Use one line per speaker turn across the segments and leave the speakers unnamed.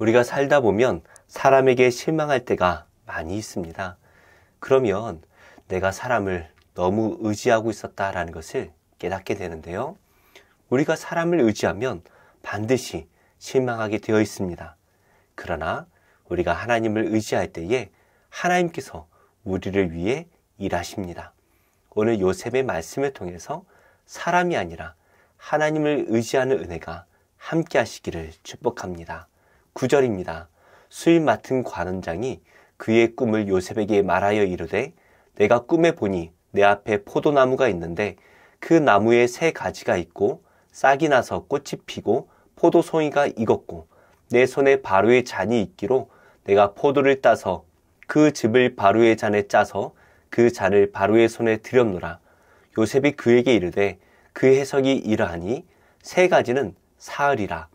우리가 살다 보면 사람에게 실망할 때가 많이 있습니다. 그러면 내가 사람을 너무 의지하고 있었다라는 것을 깨닫게 되는데요. 우리가 사람을 의지하면 반드시 실망하게 되어 있습니다. 그러나 우리가 하나님을 의지할 때에 하나님께서 우리를 위해 일하십니다. 오늘 요셉의 말씀을 통해서 사람이 아니라 하나님을 의지하는 은혜가 함께 하시기를 축복합니다. 9절입니다. 수임 맡은 관원장이 그의 꿈을 요셉에게 말하여 이르되 내가 꿈에 보니 내 앞에 포도나무가 있는데 그 나무에 새 가지가 있고 싹이 나서 꽃이 피고 포도송이가 익었고 내 손에 바로의 잔이 있기로 내가 포도를 따서 그 즙을 바로의 잔에 짜서 그 잔을 바로의 손에 들였노라. 요셉이 그에게 이르되 그 해석이 이러하니 새 가지는 사흘이라.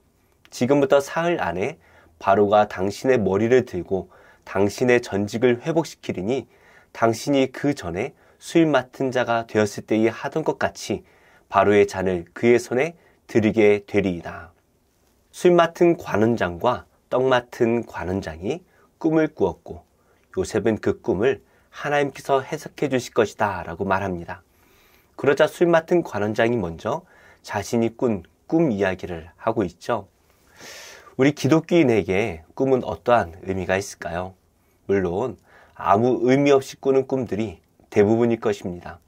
지금부터 사흘 안에 바로가 당신의 머리를 들고 당신의 전직을 회복시키리니 당신이 그 전에 수임 맡은 자가 되었을 때에 하던 것 같이 바로의 잔을 그의 손에 드리게 되리이다. 수임 맡은 관원장과 떡 맡은 관원장이 꿈을 꾸었고 요셉은 그 꿈을 하나님께서 해석해 주실 것이다 라고 말합니다. 그러자 수임 맡은 관원장이 먼저 자신이 꾼 꿈 이야기를 하고 있죠. 우리 기독교인에게 꿈은 어떠한 의미가 있을까요? 물론 아무 의미 없이 꾸는 꿈들이 대부분일 것입니다.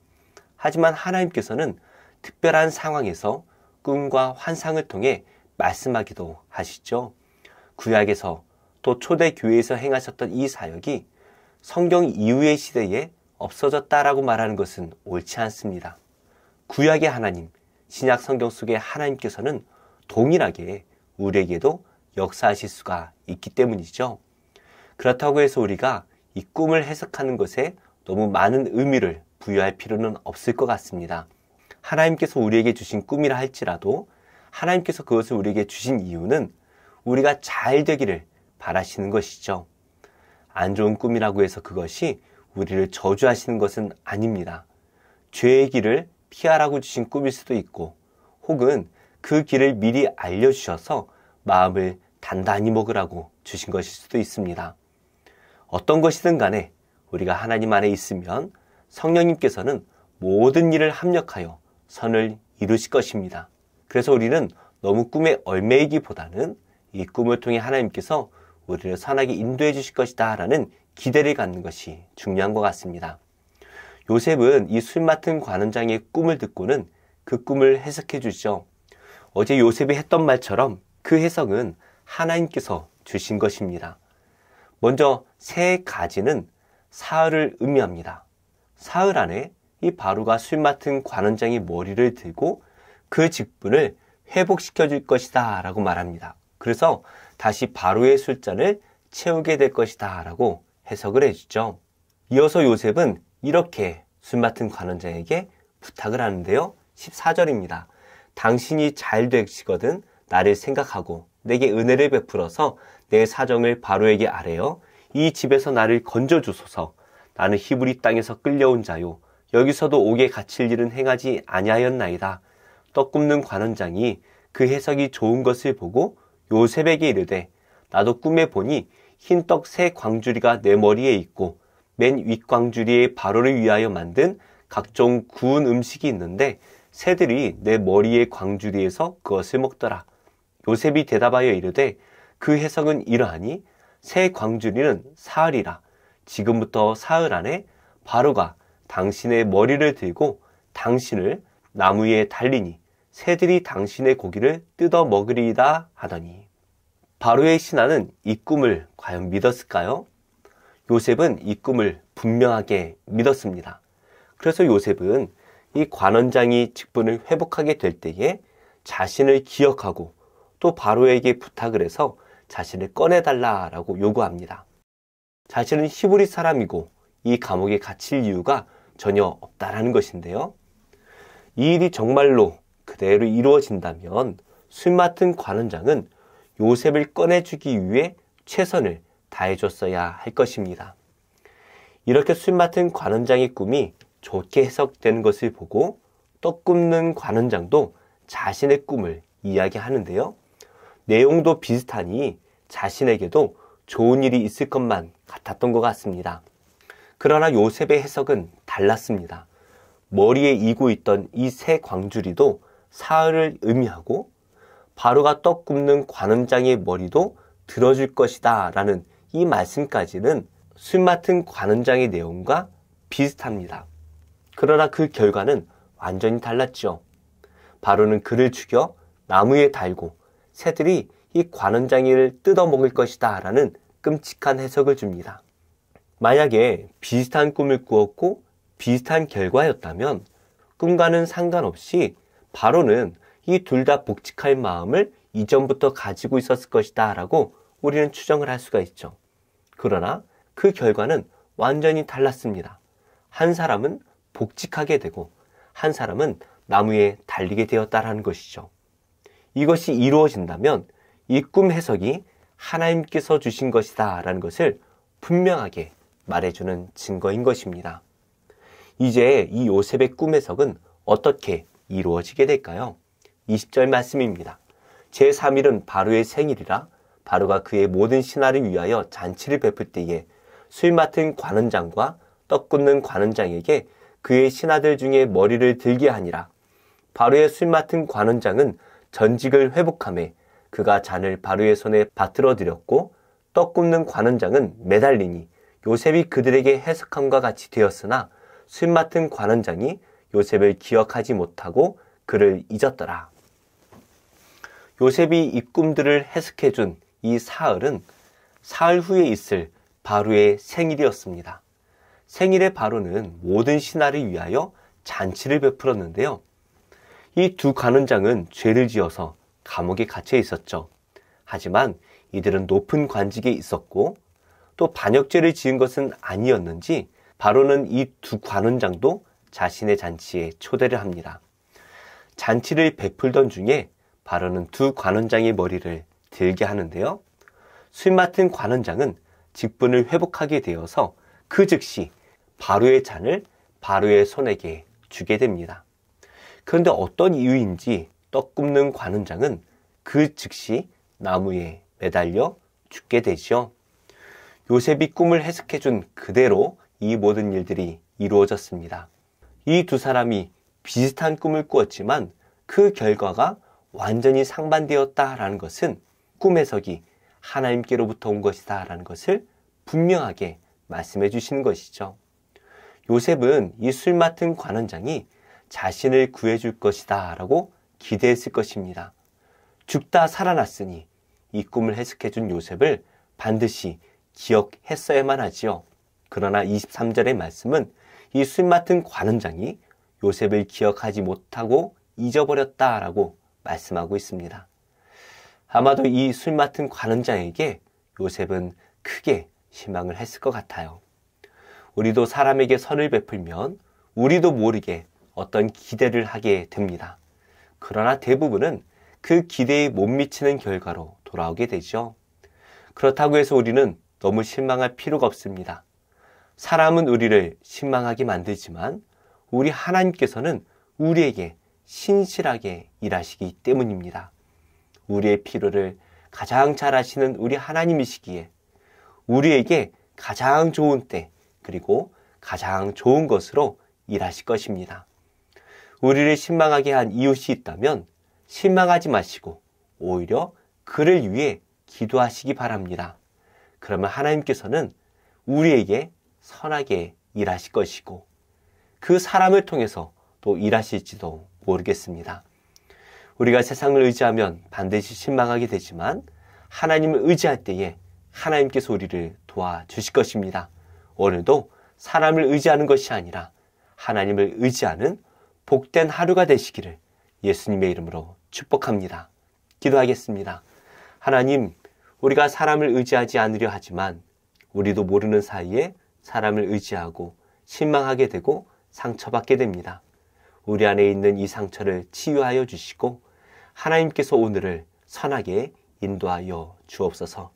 하지만 하나님께서는 특별한 상황에서 꿈과 환상을 통해 말씀하기도 하시죠. 구약에서 또 초대교회에서 행하셨던 이 사역이 성경 이후의 시대에 없어졌다라고 말하는 것은 옳지 않습니다. 구약의 하나님, 신약 성경 속의 하나님께서는 동일하게 우리에게도 역사하실 수가 있기 때문이죠. 그렇다고 해서 우리가 이 꿈을 해석하는 것에 너무 많은 의미를 부여할 필요는 없을 것 같습니다. 하나님께서 우리에게 주신 꿈이라 할지라도 하나님께서 그것을 우리에게 주신 이유는 우리가 잘 되기를 바라시는 것이죠. 안 좋은 꿈이라고 해서 그것이 우리를 저주하시는 것은 아닙니다. 죄의 길을 피하라고 주신 꿈일 수도 있고 혹은 그 길을 미리 알려주셔서 마음을 단단히 먹으라고 주신 것일 수도 있습니다. 어떤 것이든 간에 우리가 하나님 안에 있으면 성령님께서는 모든 일을 합력하여 선을 이루실 것입니다. 그래서 우리는 너무 꿈에 얽매이기보다는 이 꿈을 통해 하나님께서 우리를 선하게 인도해 주실 것이다 라는 기대를 갖는 것이 중요한 것 같습니다. 요셉은 이 술 맡은 관원장의 꿈을 듣고는 그 꿈을 해석해 주죠. 어제 요셉이 했던 말처럼 그 해석은 하나님께서 주신 것입니다. 먼저 새 가지는 사흘을 의미합니다. 사흘 안에 이 바로가 술 맡은 관원장의 머리를 들고 그 직분을 회복시켜 줄 것이다 라고 말합니다. 그래서 다시 바로의 술잔을 채우게 될 것이다 라고 해석을 해주죠. 이어서 요셉은 이렇게 술 맡은 관원장에게 부탁을 하는데요. 14절입니다. 당신이 잘 되시거든 나를 생각하고 내게 은혜를 베풀어서 내 사정을 바로에게 아뢰어 이 집에서 나를 건져주소서. 나는 히브리 땅에서 끌려온 자요 여기서도 옥에 갇힐 일은 행하지 아니하였나이다. 떡 굽는 관원장이 그 해석이 좋은 것을 보고 요셉에게 이르되 나도 꿈에 보니 흰 떡 세 광주리가 내 머리에 있고 맨 윗광주리에 바로를 위하여 만든 각종 구운 음식이 있는데 새들이 내 머리의 광주리에서 그것을 먹더라. 요셉이 대답하여 이르되 그 해석은 이러하니 새 광주리는 사흘이라. 지금부터 사흘 안에 바로가 당신의 머리를 들고 당신을 나무 위에 달리니 새들이 당신의 고기를 뜯어 먹으리이다 하더니 바로의 신하는 이 꿈을 과연 믿었을까요? 요셉은 이 꿈을 분명하게 믿었습니다. 그래서 요셉은 이 관원장이 직분을 회복하게 될 때에 자신을 기억하고 또 바로에게 부탁을 해서 자신을 꺼내달라라고 요구합니다. 자신은 히브리 사람이고 이 감옥에 갇힐 이유가 전혀 없다라는 것인데요. 이 일이 정말로 그대로 이루어진다면 술 맡은 관원장은 요셉을 꺼내주기 위해 최선을 다해줬어야 할 것입니다. 이렇게 술 맡은 관원장의 꿈이 좋게 해석되는 것을 보고 떡 굽는 관원장도 자신의 꿈을 이야기하는데요. 내용도 비슷하니 자신에게도 좋은 일이 있을 것만 같았던 것 같습니다. 그러나 요셉의 해석은 달랐습니다. 머리에 이고 있던 이 새 광주리도 사흘을 의미하고 바로가 떡 굽는 관원장의 머리도 들어줄 것이다 라는 이 말씀까지는 술 맡은 관원장의 내용과 비슷합니다. 그러나 그 결과는 완전히 달랐죠. 바로는 그를 죽여 나무에 달고 새들이 이 관원장이를 뜯어먹을 것이다 라는 끔찍한 해석을 줍니다. 만약에 비슷한 꿈을 꾸었고 비슷한 결과였다면 꿈과는 상관없이 바로는 이 둘 다 복직할 마음을 이전부터 가지고 있었을 것이다 라고 우리는 추정을 할 수가 있죠. 그러나 그 결과는 완전히 달랐습니다. 한 사람은 복직하게 되고 한 사람은 나무에 달리게 되었다라는 것이죠. 이것이 이루어진다면 이 꿈 해석이 하나님께서 주신 것이다 라는 것을 분명하게 말해주는 증거인 것입니다. 이제 이 요셉의 꿈 해석은 어떻게 이루어지게 될까요? 20절 말씀입니다. 제3일은 바로의 생일이라 바로가 그의 모든 신하를 위하여 잔치를 베풀 때에 술 맡은 관원장과 떡 굽는 관원장에게 그의 신하들 중에 머리를 들게 하니라. 바로의 술 맡은 관원장은 전직을 회복하매 그가 잔을 바로의 손에 받들어 드렸고 떡 굽는 관원장은 매달리니 요셉이 그들에게 해석함과 같이 되었으나 술 맡은 관원장이 요셉을 기억하지 못하고 그를 잊었더라. 요셉이 이 꿈들을 해석해준 이 사흘은 사흘 후에 있을 바로의 생일이었습니다. 생일에 바로는 모든 신하를 위하여 잔치를 베풀었는데요. 이 두 관원장은 죄를 지어서 감옥에 갇혀 있었죠. 하지만 이들은 높은 관직에 있었고 또 반역죄를 지은 것은 아니었는지 바로는 이 두 관원장도 자신의 잔치에 초대를 합니다. 잔치를 베풀던 중에 바로는 두 관원장의 머리를 들게 하는데요. 술 맡은 관원장은 직분을 회복하게 되어서 그 즉시 바로의 잔을 바로의 손에게 주게 됩니다. 그런데 어떤 이유인지 떡 굽는 관원장은 그 즉시 나무에 매달려 죽게 되죠. 요셉이 꿈을 해석해준 그대로 이 모든 일들이 이루어졌습니다. 이 두 사람이 비슷한 꿈을 꾸었지만 그 결과가 완전히 상반되었다라는 것은 꿈 해석이 하나님께로부터 온 것이다 라는 것을 분명하게 말씀해 주시는 것이죠. 요셉은 이 술 맡은 관원장이 자신을 구해줄 것이다 라고 기대했을 것입니다. 죽다 살아났으니 이 꿈을 해석해준 요셉을 반드시 기억했어야만 하지요. 그러나 23절의 말씀은 이 술 맡은 관원장이 요셉을 기억하지 못하고 잊어버렸다라고 말씀하고 있습니다. 아마도 이 술 맡은 관원장에게 요셉은 크게 실망을 했을 것 같아요. 우리도 사람에게 선을 베풀면 우리도 모르게 어떤 기대를 하게 됩니다. 그러나 대부분은 그 기대에 못 미치는 결과로 돌아오게 되죠. 그렇다고 해서 우리는 너무 실망할 필요가 없습니다. 사람은 우리를 실망하게 만들지만 우리 하나님께서는 우리에게 신실하게 일하시기 때문입니다. 우리의 필요를 가장 잘 아시는 우리 하나님이시기에 우리에게 가장 좋은 때 그리고 가장 좋은 것으로 일하실 것입니다. 우리를 실망하게 한 이웃이 있다면 실망하지 마시고 오히려 그를 위해 기도하시기 바랍니다. 그러면 하나님께서는 우리에게 선하게 일하실 것이고 그 사람을 통해서 또 일하실지도 모르겠습니다. 우리가 세상을 의지하면 반드시 실망하게 되지만 하나님을 의지할 때에 하나님께서 우리를 도와주실 것입니다. 오늘도 사람을 의지하는 것이 아니라 하나님을 의지하는 복된 하루가 되시기를 예수님의 이름으로 축복합니다. 기도하겠습니다. 하나님, 우리가 사람을 의지하지 않으려 하지만 우리도 모르는 사이에 사람을 의지하고 실망하게 되고 상처받게 됩니다. 우리 안에 있는 이 상처를 치유하여 주시고 하나님께서 오늘을 선하게 인도하여 주옵소서.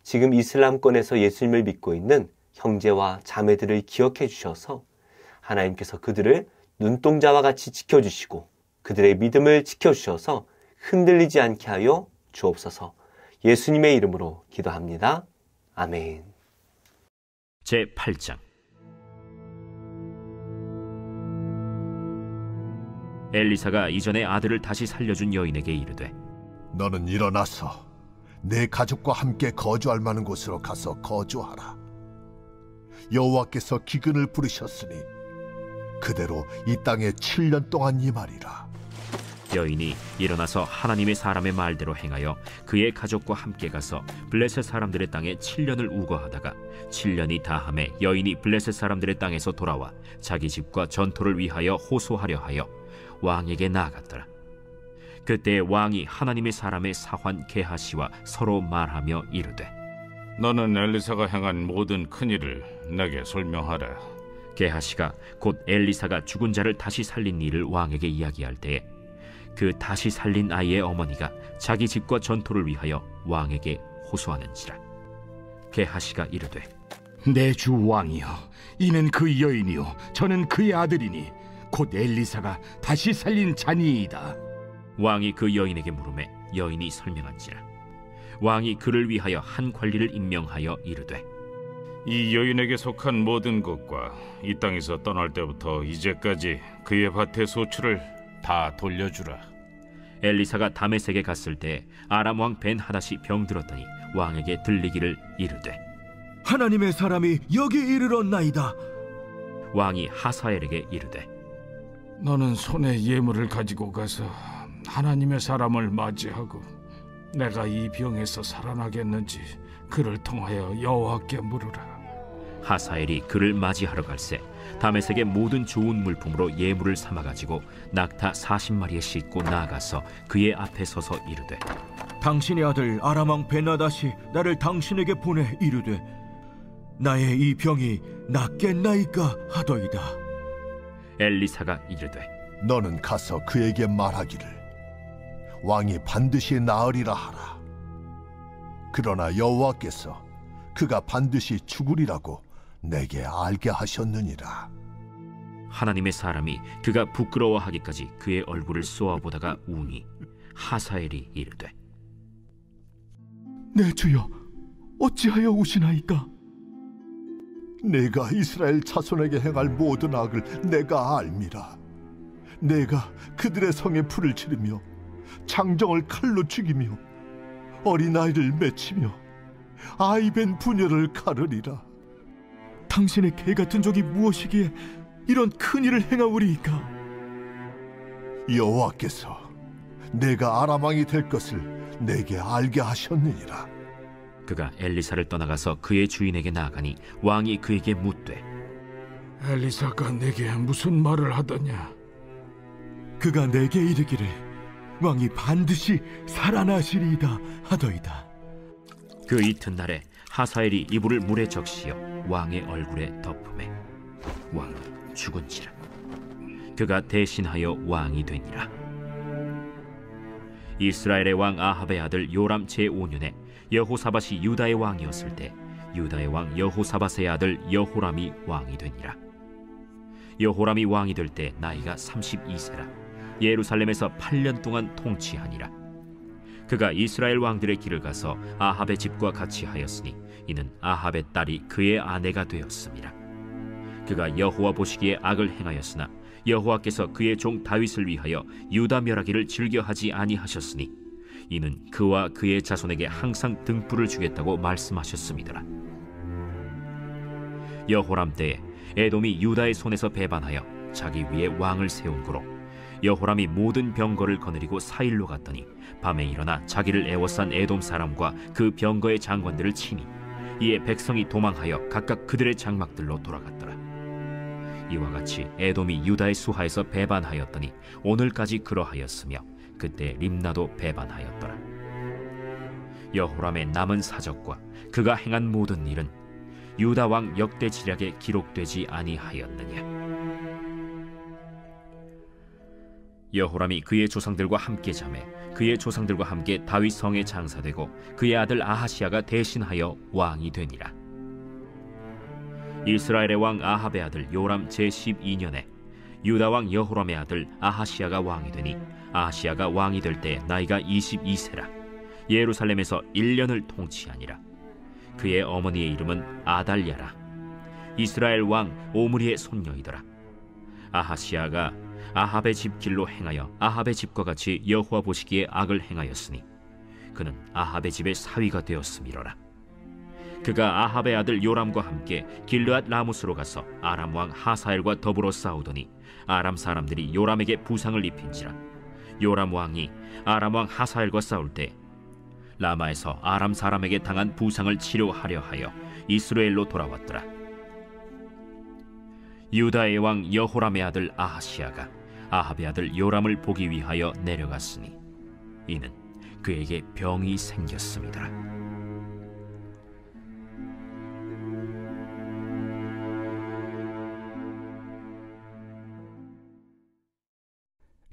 지금 이슬람권에서 예수님을 믿고 있는 형제와 자매들을 기억해 주셔서 하나님께서 그들을 눈동자와 같이 지켜주시고 그들의 믿음을 지켜주셔서 흔들리지 않게 하여 주옵소서. 예수님의 이름으로 기도합니다. 아멘.
제8장. 엘리사가 이전에 아들을 다시 살려준 여인에게 이르되,
너는 일어나서 내 가족과 함께 거주할 만한 곳으로 가서 거주하라. 여호와께서 기근을 부르셨으니 그대로 이 땅에 7년 동안 임하리라.
여인이 일어나서 하나님의 사람의 말대로 행하여 그의 가족과 함께 가서 블레셋 사람들의 땅에 7년을 우거하다가 7년이 다함에 여인이 블레셋 사람들의 땅에서 돌아와 자기 집과 전토를 위하여 호소하려 하여 왕에게 나아갔더라. 그때 왕이 하나님의 사람의 사환 게하시와 서로 말하며 이르되,
너는 엘리사가 행한 모든 큰일을 내게 설명하라.
게하시가 곧 엘리사가 죽은 자를 다시 살린 일을 왕에게 이야기할 때에 그 다시 살린 아이의 어머니가 자기 집과 전토를 위하여 왕에게 호소하는지라. 게하시가 이르되,
내 주 왕이여, 이는 그 여인이요 저는 그의 아들이니 곧 엘리사가 다시 살린 자니이다.
왕이 그 여인에게 물으매 여인이 설명한지라. 왕이 그를 위하여 한 관리를 임명하여 이르되,
이 여인에게 속한 모든 것과 이 땅에서 떠날 때부터 이제까지 그의 밭의 소출을 다 돌려주라.
엘리사가 다메섹에 갔을 때 아람 왕 벤하닷이 병들었더니 왕에게 들리기를 이르되,
하나님의 사람이 여기 이르렀나이다.
왕이 하사엘에게 이르되,
너는 손에 예물을 가지고 가서 하나님의 사람을 맞이하고 내가 이 병에서 살아나겠는지 그를 통하여 여호와께 물으라.
하사엘이 그를 맞이하러 갈새 다메섹의 모든 좋은 물품으로 예물을 삼아가지고 낙타 40마리에 싣고 나아가서 그의 앞에 서서 이르되,
당신의 아들 아람 왕 벤하닷이 나를 당신에게 보내 이르되, 나의 이 병이 낫겠나이까 하더이다.
엘리사가 이르되,
너는 가서 그에게 말하기를 왕이 반드시 나으리라 하라. 그러나 여호와께서 그가 반드시 죽으리라고 내게 알게 하셨느니라.
하나님의 사람이 그가 부끄러워하기까지 그의 얼굴을 쏘아보다가 우니 하사엘이 이르되,
내 주여, 어찌하여 우시나이까?
내가 이스라엘 자손에게 행할 모든 악을 내가 알미라. 내가 그들의 성에 불을 지르며 장정을 칼로 죽이며 어린아이를 맺히며 아이벤 부녀를 가르리라.
당신의 개 같은 종이 무엇이기에 이런 큰일을 행하오리이까?
여호와께서 내가 아람 왕이 될 것을 내게 알게 하셨느니라.
그가 엘리사를 떠나가서 그의 주인에게 나아가니 왕이 그에게 묻되,
엘리사가 내게 무슨 말을 하더냐?
그가 내게 이르기를 왕이 반드시 살아나시리이다 하더이다.
그 이튿날에 하사엘이 이불을 물에 적시어 왕의 얼굴에 덮음에 왕이 죽은지라. 그가 대신하여 왕이 되니라. 이스라엘의 왕 아합의 아들 요람 제5년에 여호사밧이 유다의 왕이었을 때 유다의 왕 여호사밧의 아들 여호람이 왕이 되니라. 여호람이 왕이 될 때 나이가 32세라 예루살렘에서 8년 동안 통치하니라. 그가 이스라엘 왕들의 길을 가서 아합의 집과 같이 하였으니 이는 아합의 딸이 그의 아내가 되었습니다. 그가 여호와 보시기에 악을 행하였으나 여호와께서 그의 종 다윗을 위하여 유다 멸하기를 즐겨하지 아니하셨으니 이는 그와 그의 자손에게 항상 등불을 주겠다고 말씀하셨음이더라. 여호람 때에 에돔이 유다의 손에서 배반하여 자기 위에 왕을 세운 고로 여호람이 모든 병거를 거느리고 사일로 갔더니 밤에 일어나 자기를 애워싼 에돔 사람과 그 병거의 장관들을 치니 이에 백성이 도망하여 각각 그들의 장막들로 돌아갔더라. 이와 같이 에돔이 유다의 수하에서 배반하였더니 오늘까지 그러하였으며 그때 림나도 배반하였더라. 여호람의 남은 사적과 그가 행한 모든 일은 유다 왕 역대지략에 기록되지 아니하였느냐. 여호람이 그의 조상들과 함께 자매 그의 조상들과 함께 다윗 성에 장사되고 그의 아들 아하시야가 대신하여 왕이 되니라. 이스라엘의 왕 아합의 아들 요람 제12년에 유다 왕 여호람의 아들 아하시야가 왕이 되니 아하시야가 왕이 될 때 나이가 22세라 예루살렘에서 1년을 통치하니라. 그의 어머니의 이름은 아달랴라. 이스라엘 왕 오므리의 손녀이더라. 아하시야가 아합의 집 길로 행하여 아합의 집과 같이 여호와 보시기에 악을 행하였으니 그는 아합의 집의 사위가 되었음이로라. 그가 아합의 아들 요람과 함께 길르앗 라무스로 가서 아람 왕 하사엘과 더불어 싸우더니 아람 사람들이 요람에게 부상을 입힌지라. 요람 왕이 아람 왕 하사엘과 싸울 때 라마에서 아람 사람에게 당한 부상을 치료하려 하여 이스라엘로 돌아왔더라. 유다의 왕 여호람의 아들 아하시야가 아합의 아들 요람을 보기 위하여 내려갔으니 이는 그에게 병이 생겼습니다.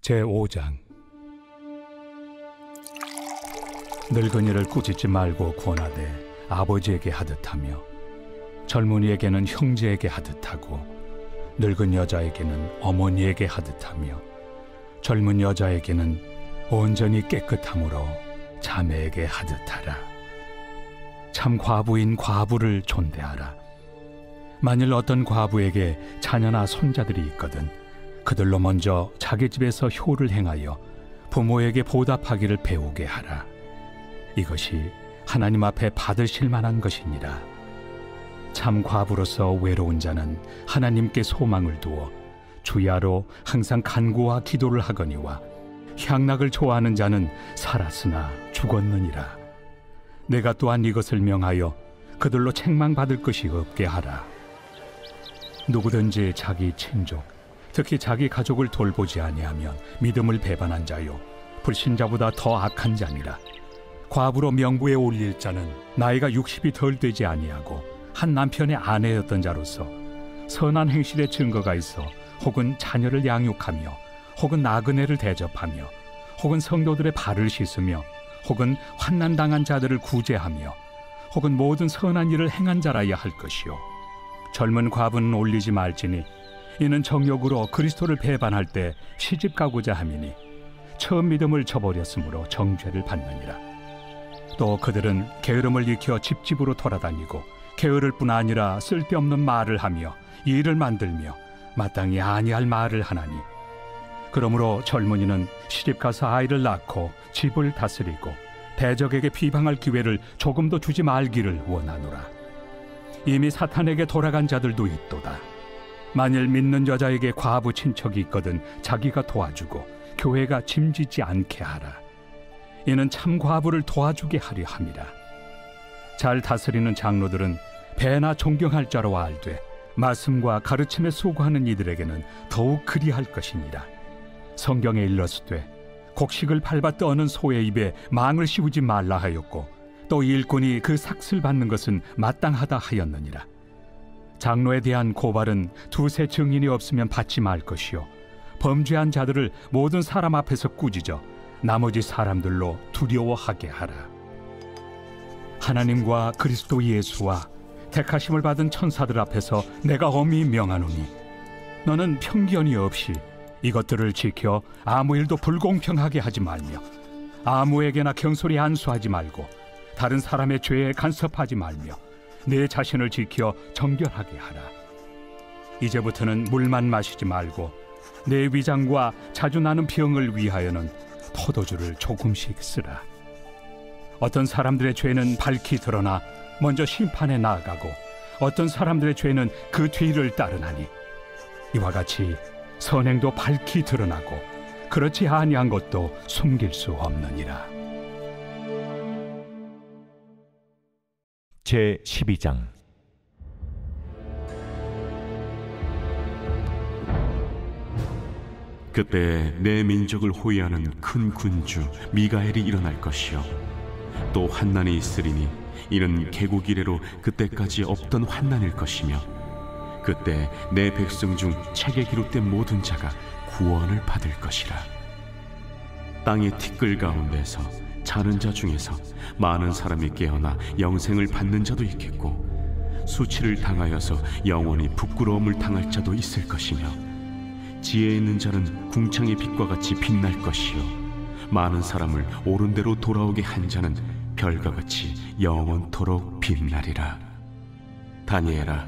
제5장. 늙은이를 꾸짖지 말고 권하되 아버지에게 하듯하며 젊은이에게는 형제에게 하듯하고 늙은 여자에게는 어머니에게 하듯하며 젊은 여자에게는 온전히 깨끗함으로 자매에게 하듯하라. 참 과부인 과부를 존대하라. 만일 어떤 과부에게 자녀나 손자들이 있거든 그들로 먼저 자기 집에서 효를 행하여 부모에게 보답하기를 배우게 하라. 이것이 하나님 앞에 받으실 만한 것이니라. 참 과부로서 외로운 자는 하나님께 소망을 두어 주야로 항상 간구와 기도를 하거니와 향락을 좋아하는 자는 살았으나 죽었느니라. 내가 또한 이것을 명하여 그들로 책망받을 것이 없게 하라. 누구든지 자기 친족, 특히 자기 가족을 돌보지 아니하면 믿음을 배반한 자요 불신자보다 더 악한 자니라. 과부로 명부에 올릴 자는 나이가 60이 덜 되지 아니하고 한 남편의 아내였던 자로서 선한 행실의 증거가 있어 혹은 자녀를 양육하며 혹은 나그네를 대접하며 혹은 성도들의 발을 씻으며 혹은 환난당한 자들을 구제하며 혹은 모든 선한 일을 행한 자라야 할 것이요 젊은 과부는 올리지 말지니 이는 정욕으로 그리스도를 배반할 때 시집 가고자 함이니 처음 믿음을 저버렸으므로 정죄를 받느니라. 또 그들은 게으름을 익혀 집집으로 돌아다니고 게으를 뿐 아니라 쓸데없는 말을 하며 일을 만들며 마땅히 아니할 말을 하나니 그러므로 젊은이는 시집가서 아이를 낳고 집을 다스리고 대적에게 비방할 기회를 조금도 주지 말기를 원하노라. 이미 사탄에게 돌아간 자들도 있도다. 만일 믿는 여자에게 과부 친척이 있거든 자기가 도와주고 교회가 짐지지 않게 하라. 이는 참 과부를 도와주게 하려 함이라. 잘 다스리는 장로들은 배나 존경할 자로 알되 말씀과 가르침에 수고하는 이들에게는 더욱 그리할 것이니라. 성경에 일렀으되 곡식을 밟아 떠는 소의 입에 망을 씌우지 말라 하였고 또 일꾼이 그 삭슬 받는 것은 마땅하다 하였느니라. 장로에 대한 고발은 두세 증인이 없으면 받지 말 것이요 범죄한 자들을 모든 사람 앞에서 꾸짖어 나머지 사람들로 두려워하게 하라. 하나님과 그리스도 예수와 택하심을 받은 천사들 앞에서 내가 엄히 명하노니 너는 편견이 없이 이것들을 지켜 아무 일도 불공평하게 하지 말며 아무에게나 경솔히 안수하지 말고 다른 사람의 죄에 간섭하지 말며 내 자신을 지켜 정결하게 하라. 이제부터는 물만 마시지 말고 내 위장과 자주 나는 병을 위하여는 포도주를 조금씩 쓰라. 어떤 사람들의 죄는 밝히 드러나 먼저 심판에 나아가고 어떤 사람들의 죄는 그 뒤를 따르나니 이와 같이 선행도 밝히 드러나고 그렇지 아니한 것도 숨길 수 없느니라.
제12장.
그때 내 민족을 호위하는 큰 군주 미가엘이 일어날 것이요 또 환난이 있으리니 이는 개국 이래로 그때까지 없던 환난일 것이며 그때 내 백성 중 책에 기록된 모든 자가 구원을 받을 것이라. 땅의 티끌 가운데서 자는 자 중에서 많은 사람이 깨어나 영생을 받는 자도 있겠고 수치를 당하여서 영원히 부끄러움을 당할 자도 있을 것이며 지혜 있는 자는 궁창의 빛과 같이 빛날 것이요 많은 사람을 옳은 대로 돌아오게 한 자는 별과 같이 영원토록 빛나리라. 다니엘아,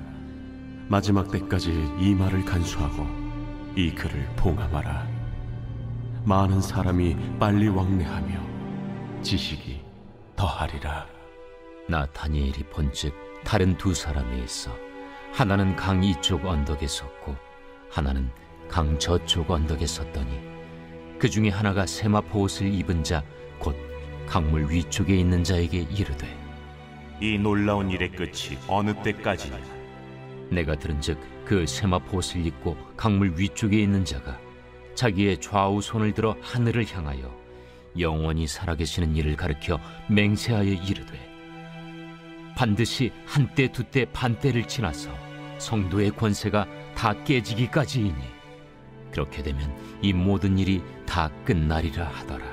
마지막 때까지 이 말을 간수하고 이 글을 봉함하라. 많은 사람이 빨리 왕래하며 지식이 더하리라.
나 다니엘이 본즉 다른 두 사람이 있어 하나는 강 이쪽 언덕에 섰고 하나는 강 저쪽 언덕에 섰더니 그 중에 하나가 세마포 옷을 입은 자 곧 강물 위쪽에 있는 자에게 이르되
이 놀라운 일의 끝이 어느 때까지냐?
내가 들은즉 그 세마포 옷을 입고 강물 위쪽에 있는 자가 자기의 좌우 손을 들어 하늘을 향하여 영원히 살아계시는 이를 가리켜 맹세하여 이르되 반드시 한때 두때 반때를 지나서 성도의 권세가 다 깨지기까지이니 그렇게 되면 이 모든 일이 다 끝나리라 하더라.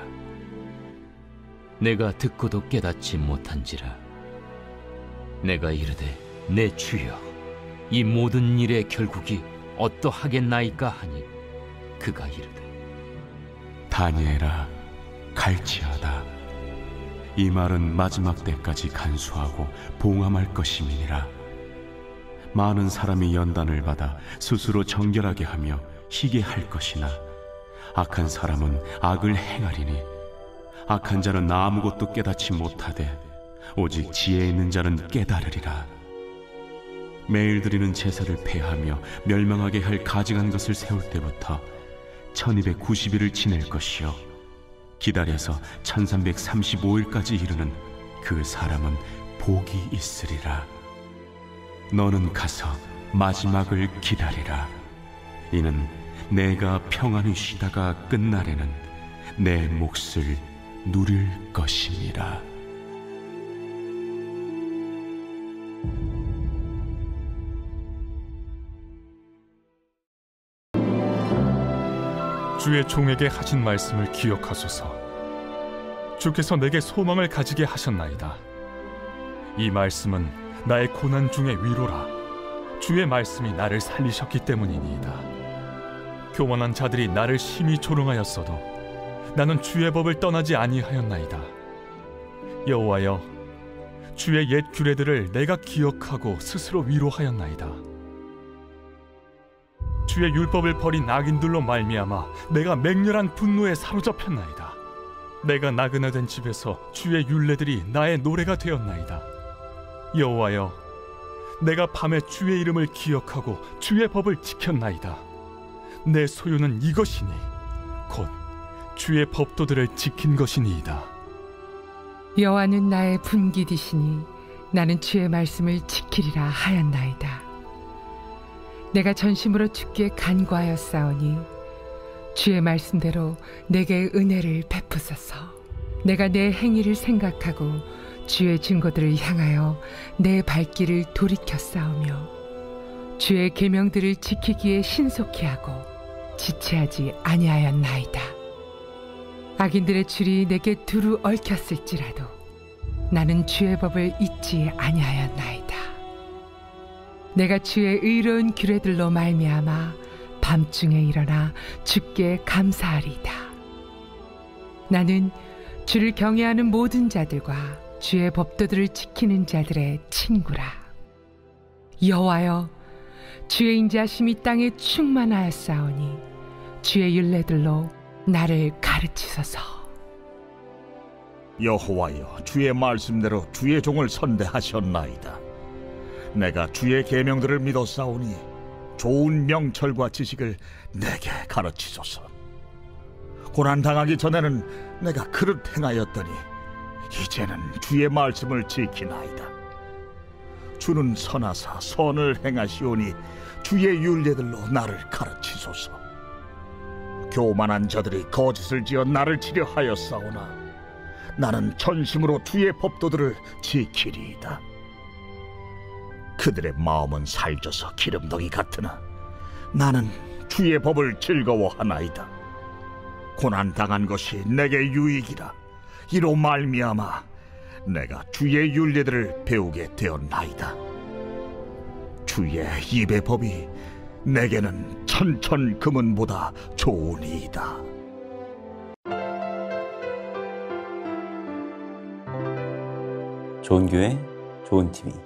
내가 듣고도 깨닫지 못한지라. 내가 이르되 내 주여 이 모든 일의 결국이 어떠하겠나이까 하니 그가 이르되
다니엘아, 갈지어다. 이 말은 마지막 때까지 간수하고 봉함할 것임이니라. 많은 사람이 연단을 받아 스스로 정결하게 하며 희게 할 것이나 악한 사람은 악을 행하리니 악한 자는 아무것도 깨닫지 못하되 오직 지혜 있는 자는 깨달으리라. 매일 드리는 제사를 폐하며 멸망하게 할 가증한 것을 세울 때부터 1290일을 지낼 것이요 기다려서 1335일까지 이르는 그 사람은 복이 있으리라. 너는 가서 마지막을 기다리라. 이는 내가 평안히 쉬다가 끝날에는 내 몫을 누릴 것임이라.
주의 종에게 하신 말씀을 기억하소서. 주께서 내게 소망을 가지게 하셨나이다. 이 말씀은 나의 고난 중의 위로라. 주의 말씀이 나를 살리셨기 때문이니이다. 교만한 자들이 나를 심히 조롱하였어도 나는 주의 법을 떠나지 아니하였나이다. 여호와여, 주의 옛 규례들을 내가 기억하고 스스로 위로하였나이다. 주의 율법을 버린 악인들로 말미암아 내가 맹렬한 분노에 사로잡혔나이다. 내가 나그네된 집에서 주의 율례들이 나의 노래가 되었나이다. 여호와여, 내가 밤에 주의 이름을 기억하고 주의 법을 지켰나이다. 내 소유는 이것이니 곧 주의 법도들을 지킨 것이니이다.
여호와는 나의 분깃이시니 나는 주의 말씀을 지키리라 하였나이다. 내가 전심으로 주께 간구하였사오니 주의 말씀대로 내게 은혜를 베푸소서. 내가 내 행위를 생각하고 주의 증거들을 향하여 내 발길을 돌이켰사오며 주의 계명들을 지키기에 신속히 하고 지체하지 아니하였나이다. 악인들의 줄이 내게 두루 얽혔을지라도 나는 주의 법을 잊지 아니하였나이다. 내가 주의 의로운 규례들로 말미암아 밤중에 일어나 주께 감사하리이다. 나는 주를 경외하는 모든 자들과 주의 법도들을 지키는 자들의 친구라. 여호와여, 주의 인자하심이 땅에 충만하였사오니 주의 율례들로 나를 가르치소서.
여호와여, 주의 말씀대로 주의 종을 선대하셨나이다. 내가 주의 계명들을 믿었사오니 좋은 명철과 지식을 내게 가르치소서. 고난당하기 전에는 내가 그릇 행하였더니 이제는 주의 말씀을 지키나이다. 주는 선하사 선을 행하시오니 주의 율례들로 나를 가르치소서. 교만한 자들이 거짓을 지어 나를 치려 하였사오나 나는 전심으로 주의 법도들을 지키리이다. 그들의 마음은 살쪄서 기름덩이 같으나 나는 주의 법을 즐거워하나이다. 고난당한 것이 내게 유익이라. 이로 말미암아 내가 주의 율례들을 배우게 되었나이다. 주의 입의 법이 내게는 천천 금은보다 좋으니이다.
좋은 교회, 좋은 TV.